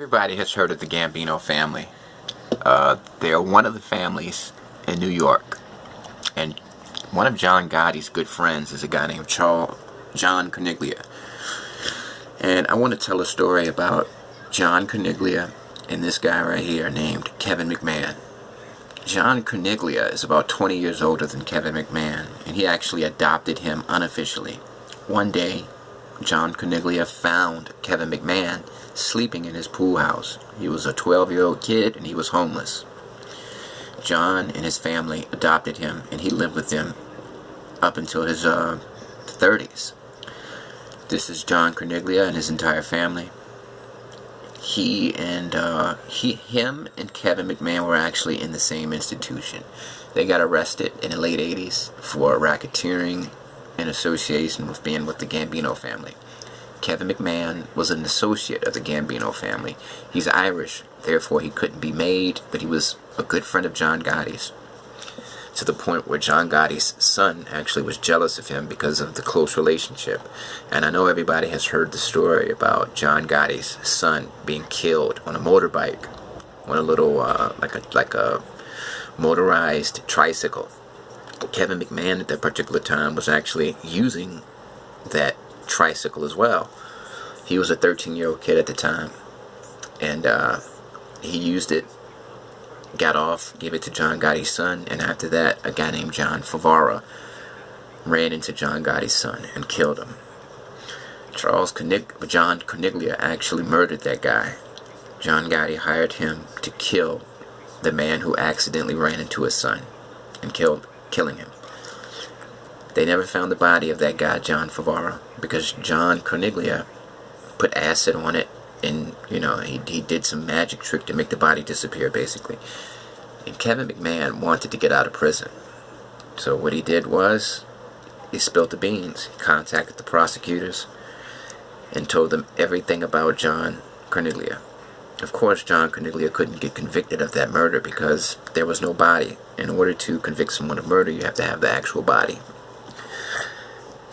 Everybody has heard of the Gambino family. They are one of the families in New York. And one of John Gotti's good friends is a guy named John Carneiglia. And I want to tell a story about John Carneiglia and this guy right here named Kevin McMahon. John Carneiglia is about 20 years older than Kevin McMahon, and he actually adopted him unofficially. One day, John Carneiglia found Kevin McMahon sleeping in his pool house. He was a 12-year-old kid and he was homeless. John and his family adopted him, and he lived with them up until his 30s. This is John Carneiglia and his entire family. Him and Kevin McMahon were actually in the same institution. They got arrested in the late 80s for racketeering in association with being with the Gambino family. Kevin McMahon was an associate of the Gambino family. He's Irish, therefore he couldn't be made, but he was a good friend of John Gotti's, to the point where John Gotti's son actually was jealous of him because of the close relationship. And I know everybody has heard the story about John Gotti's son being killed on a motorbike, on a little like a motorized tricycle. Kevin McMahon at that particular time was actually using that tricycle as well. He was a 13-year-old kid at the time, and he used it, got off, gave it to John Gotti's son, and after that a guy named John ran into John Gotti's son and killed him. John Carneiglia actually murdered that guy. John Gotti hired him to kill the man who accidentally ran into his son and killing him. They never found the body of that guy, John Favara, because John Carneiglia put acid on it, and he did some magic trick to make the body disappear, basically. And Kevin McMahon wanted to get out of prison, so what he did was he spilled the beans. He contacted the prosecutors and told them everything about John Carneiglia. Of course, John Carneiglia couldn't get convicted of that murder because there was no body. In order to convict someone of murder, you have to have the actual body.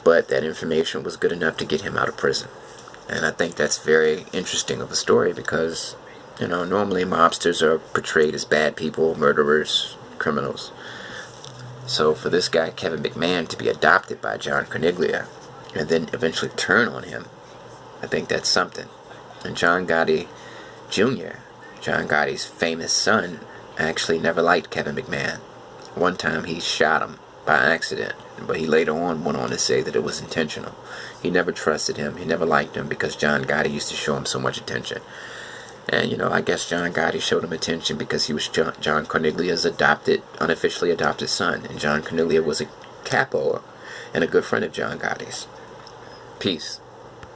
But that information was good enough to get him out of prison. And I think that's very interesting of a story because, normally mobsters are portrayed as bad people, murderers, criminals. So for this guy, Kevin McMahon, to be adopted by John Carneiglia and then eventually turn on him, I think that's something. And John Gotti Jr., John Gotti's famous son, actually never liked Kevin McMahon. One time he shot him by accident, but he later on went on to say that it was intentional. He never trusted him. He never liked him because John Gotti used to show him so much attention. And, I guess John Gotti showed him attention because he was John Carneiglia's unofficially adopted son. And John Carneiglia was a capo and a good friend of John Gotti's. Peace.